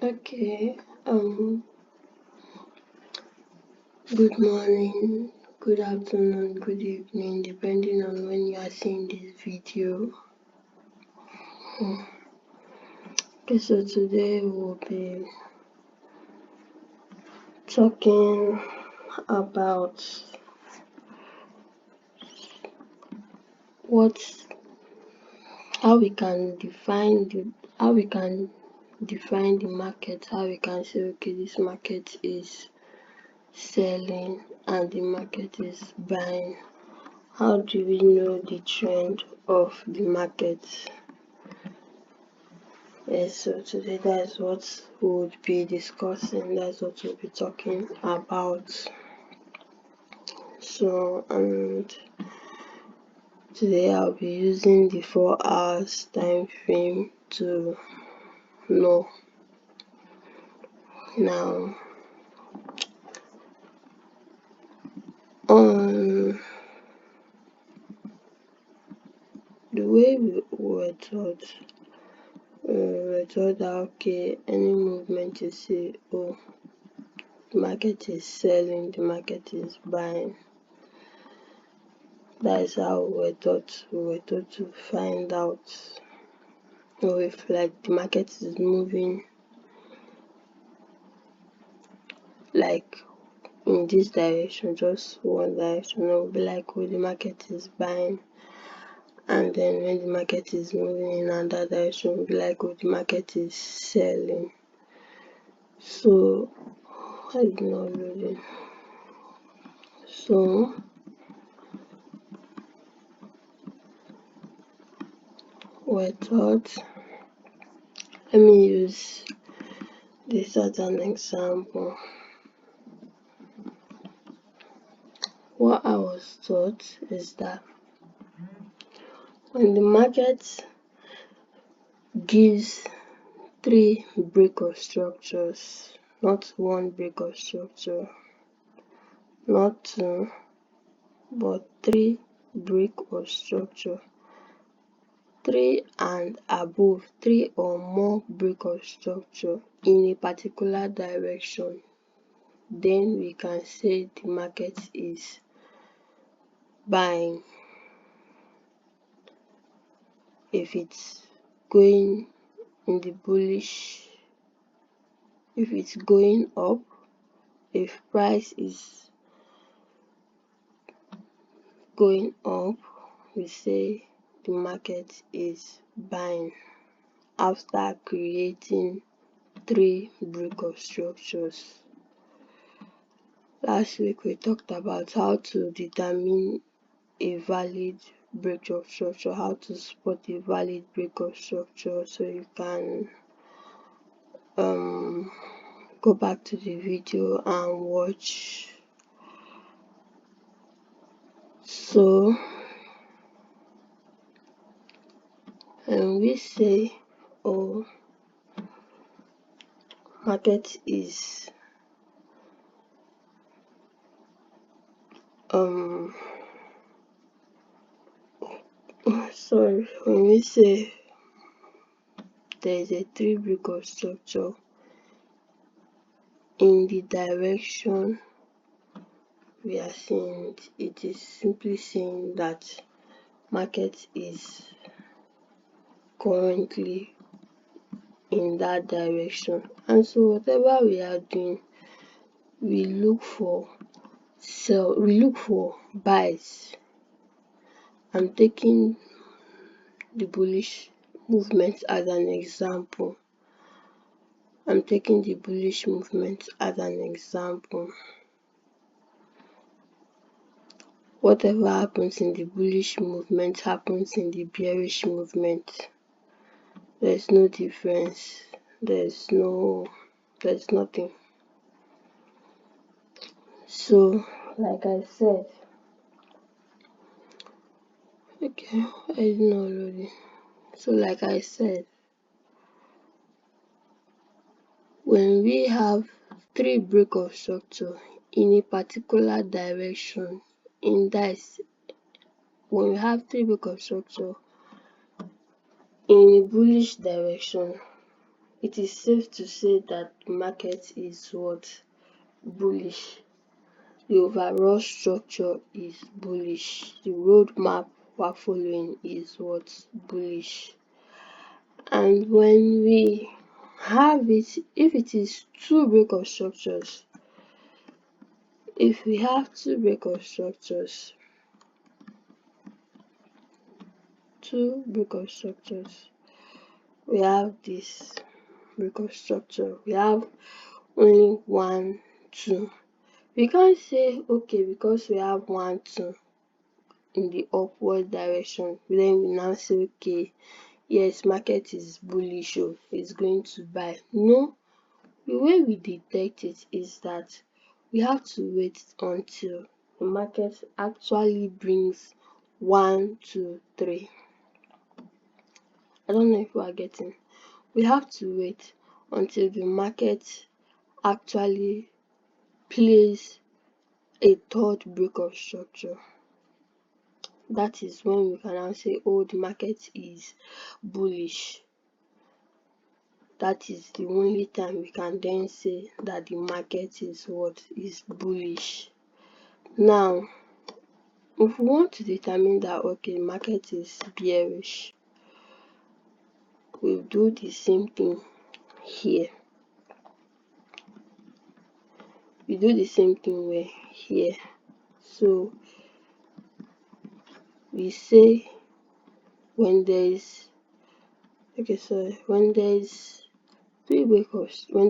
Okay, good morning, good afternoon, good evening, depending on when you are seeing this video. Okay, so today we'll be talking about how we can define the market, how we can say, okay, this market is selling and the market is buying. How do we know the trend of the market? Yes, so today that's what we would be discussing, that's what we'll be talking about. So, and today I'll be using the 4 hours time frame to know. Now, on the way we were taught that, okay, any movement you see, oh, the market is selling, the market is buying. That is how we were taught. We were taught to find out, or if like the market is moving like in this direction, just one direction, it will be like, oh, the market is buying. And then when the market is moving in another direction, it will be like, oh, the market is selling. So I did not really. So we're taught, let me use this as an example. What I was taught is that when the market gives 3 break of structures, not 1 break of structure, not 2, but 3 break of structure, 3 and above, 3 or more break of structure in a particular direction, then we can say the market is buying. If it's going in the bullish, if it's going up, if price is going up, we say the market is buying after creating 3 break of structures. Last week we talked about how to determine a valid break of structure, how to spot a valid break of structure, so you can go back to the video and watch. So we say, oh, market is sorry, when we say there is a 3 break of structure in the direction we are seeing it is simply saying that market is currently in that direction. And so whatever we are doing, we look for buys. I'm taking the bullish movement as an example. Whatever happens in the bullish movement happens in the bearish movement. There's no difference. There's nothing. So, like I said, okay, I didn't know already. So, like I said, when we have 3 break of structure in a particular direction, when we have 3 break of structure in a bullish direction, it is safe to say that the market is what? Bullish. The overall structure is bullish. The roadmap we're following is what? Bullish. And when we have it, if it is two breakout structures, if we have two breakout structures, we have this breakout structure, we have only 1, 2. We can't say, okay, because we have 1, 2 in the upward direction, then we now say, okay, yes, market is bullish, oh, it's going to buy. No, the way we detect it is that we have to wait until the market actually brings 1, 2, 3. I don't know if we are getting. We have to wait until the market actually plays a third breakout structure. That is when we can now say, oh, the market is bullish. That is the only time we can then say that the market is what? Is bullish. Now, if we want to determine that, okay, the market is bearish, we'll do the same thing here. We do the same thing here. So we say when there's when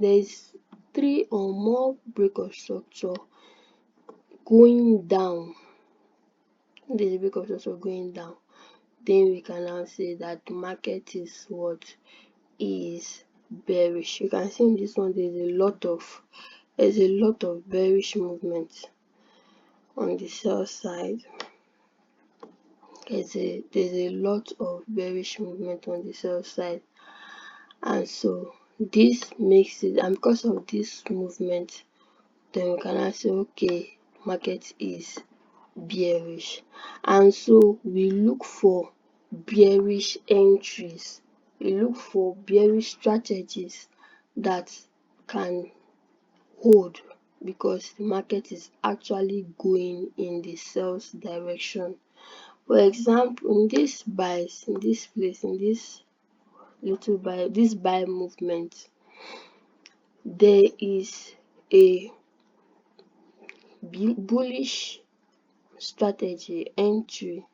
there's three or more breakout structure going down, there's a breakout structure going down, then we can now say that the market is what? Is bearish. You can see in this one there's a lot of bearish movement on the sell side. There's a lot of bearish movement on the sell side, and so this makes it, and because of this movement, then we can now say, okay, market is bearish. And so we look for bearish entries, we look for bearish strategies that can hold, because the market is actually going in the sales direction. For example, in this buys, in this place, in this little buy, this buy movement, there is a bullish strategy entry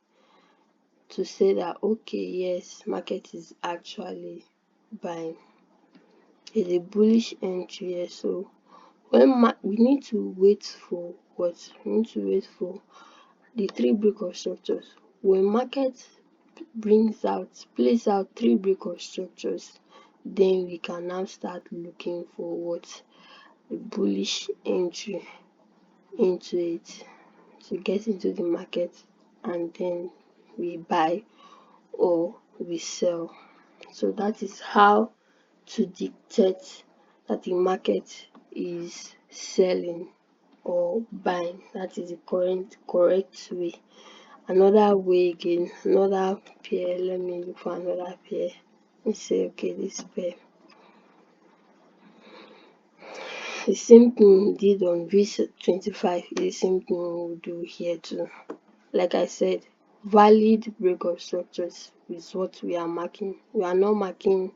to say that, okay, yes, market is actually buying. There's a bullish entry here. So when we need to wait for what? We need to wait for the three breakout structures. When market plays out three breakout structures, then we can now start looking for what? The bullish entry into it, to get into the market, and then we buy or we sell. So that is how to dictate that the market is selling or buying. That is the correct way. Another way again, another pair, let me look for another pair and say, okay, this pair. The same thing we did on VIX25 is the same thing we'll do here too. Like I said, valid breakout structures is what we are marking. We are not marking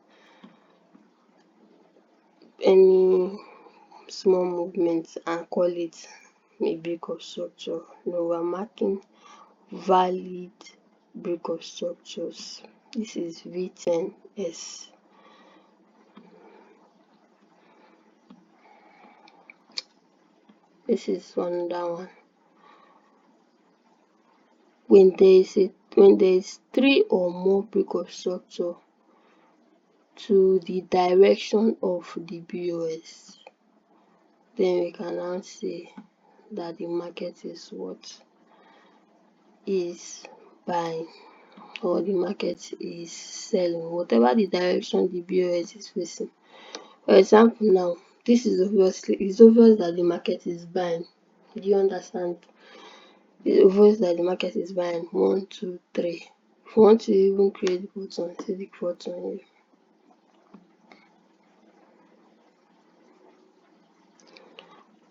any small movements and call it a breakout structure. No, we are marking valid breakout structures. This is V10S. This is another one. When there is three or more breakout structure to the direction of the BOS, then we can now say that the market is what? Is buying, or the market is selling, whatever the direction the BOS is facing. For example, now this is obvious that the market is buying. Do you understand? It's obvious that the market is buying. 1, 2, 3. If you want to even create the button, see the button here.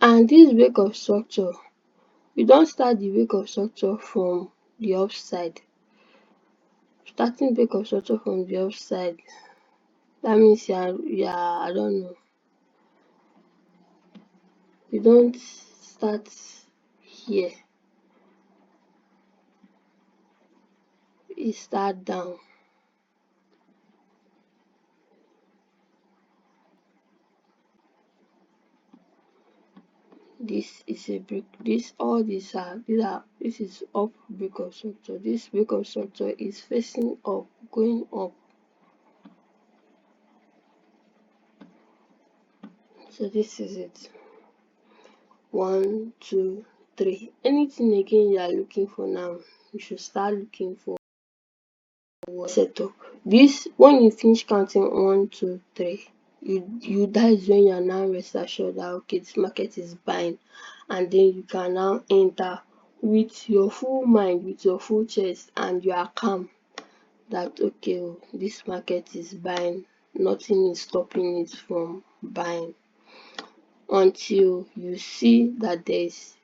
And this break of structure, you don't start the break of structure from the upside. Starting break of structure from the upside, that means I don't know, you don't start here, you start down. This is a break. This is up break of structure. This break of structure is facing up, going up. So this is it. 1, 2, 3. Anything again you are looking for now, you should start looking for setup. This, when you finish counting 1, 2, 3, that is when you are now rest assured that okay, this market is buying, and then you can now enter with your full mind, with your full chest, and you are calm that okay, this market is buying, nothing is stopping it from buying, until you see that there is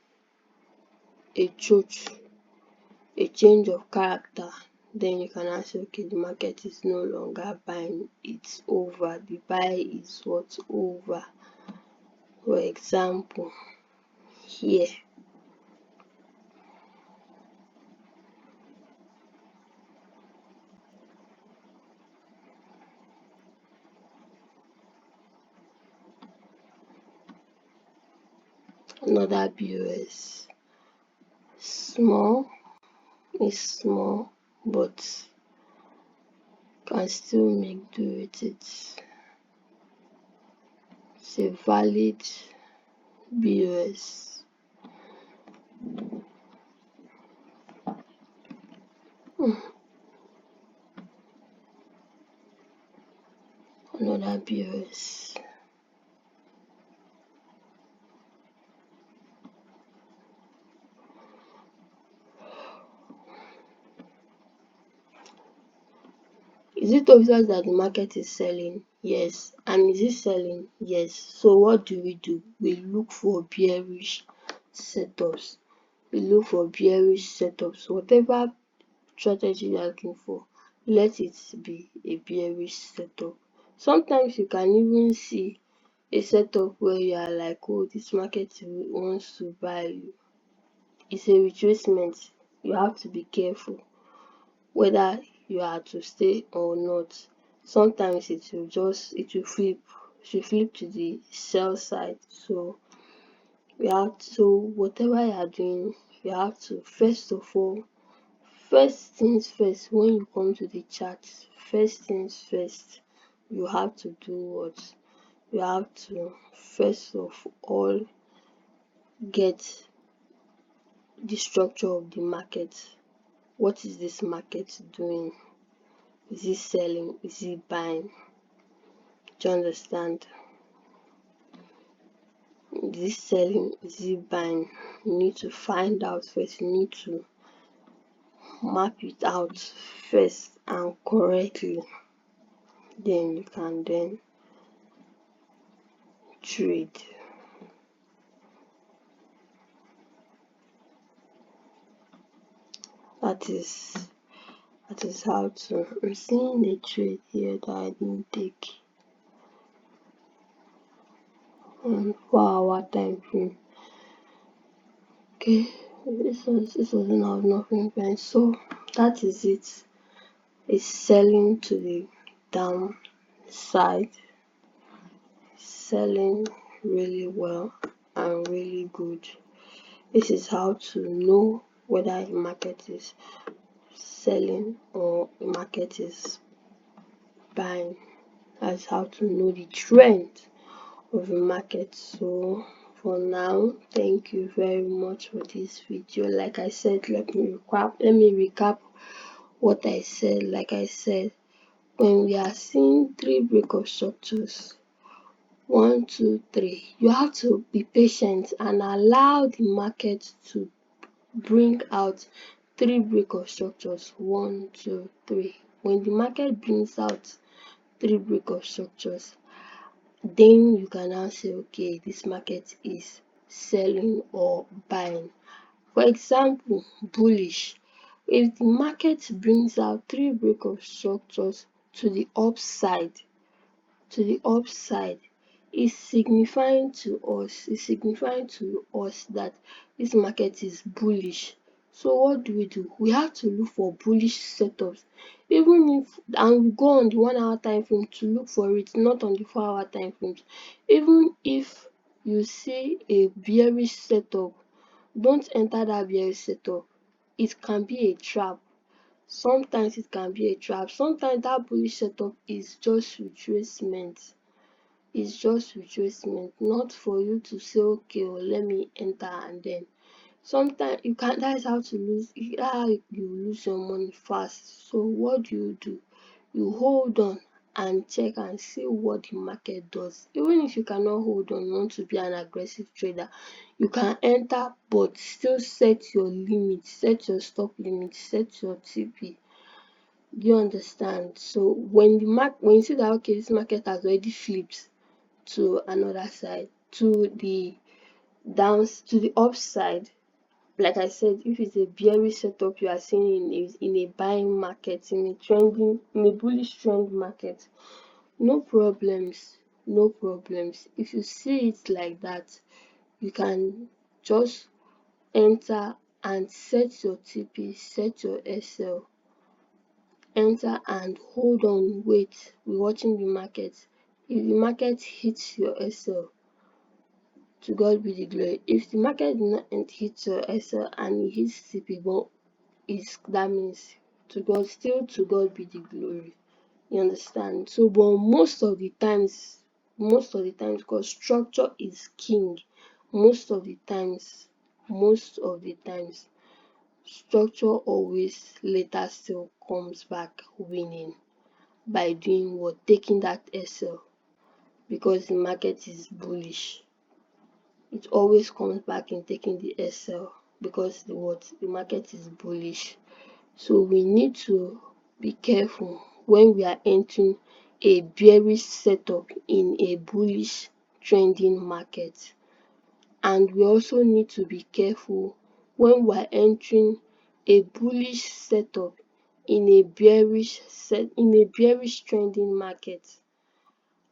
a change of character. Then you can now say okay, the market is no longer buying, it's over, the buy is what, over. For example, here, another BOS, small, is small, but can still make do with it. It's a valid BOS. Another BOS. Is it obvious that the market is selling? Yes. And is it selling? Yes. So what do? We look for bearish setups. We look for bearish setups. Whatever strategy you are looking for, let it be a bearish setup. Sometimes you can even see a setup where you are like, oh, this market wants to buy you. It's a retracement. You have to be careful whether you are to stay or not. Sometimes it will flip to the sell side. So whatever you are doing, you have to first things first, when you come to the chart, first things first, you have to do what? You have to first of all get the structure of the market. What is this market doing? Is it selling? Is it buying? Do you understand? Is it selling? Is it buying? You need to find out first. You need to map it out first and correctly. Then you can then trade. That is how to. I'm seeing a trade here that I didn't take on 4-hour time frame. Okay, this doesn't have nothing fine. So that is it. It's selling to the downside, selling really well and really good. This is how to know whether a market is selling or a market is buying. That's how to know the trend of the market. So for now, thank you very much for this video. Like I said, let me recap what I said. Like I said, when we are seeing 3 breakup structures, 1, 2, 3, you have to be patient and allow the market to bring out 3 breakup structures. 1, 2, 3. When the market brings out 3 breakup structures, then you can now say okay, this market is selling or buying. For example, bullish. If the market brings out 3 breakup structures to the upside, is signifying to us that this market is bullish. So what do? We have to look for bullish setups, even if, and we go on the 1 hour time frame to look for it, not on the 4 hour time frames. Even if you see a bearish setup, don't enter that bearish setup. It can be a trap. Sometimes it can be a trap. Sometimes that bullish setup is just retracement. It's just retracement, not for you to say, okay, well, let me enter. And then sometimes you can, that is how you lose your money fast. So what do? You hold on and check and see what the market does. Even if you cannot hold on, you want to be an aggressive trader, you can enter, but still set your limit, set your stop limit, set your TP. Do you understand? So when you see that, okay, this market has already flipped to another side, to the upside, like I said, if it's a bearish setup you are seeing in a buying market, in a bullish trend market, no problems. If you see it like that, you can just enter and set your TP, set your SL, enter and hold on, wait, be watching the market. If the market hits your SL, to God be the glory. If the market did not hit your SL and it hits TP, but that means to God be the glory. You understand? So, but most of the times, because structure is king, most of the times, structure always later still comes back winning by doing what? Taking that SL, because the market is bullish. It always comes back in taking the SL because the market is bullish. So we need to be careful when we are entering a bearish setup in a bullish trending market. And we also need to be careful when we are entering a bullish setup in a bearish trending market.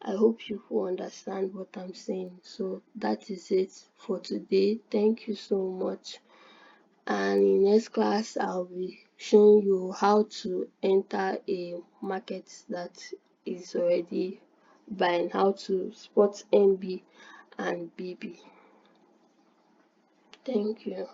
I hope you will understand what I'm saying. So that is it for today. Thank you so much. And in next class, I'll be showing you how to enter a market that is already buying, how to spot NB and BB. Thank you.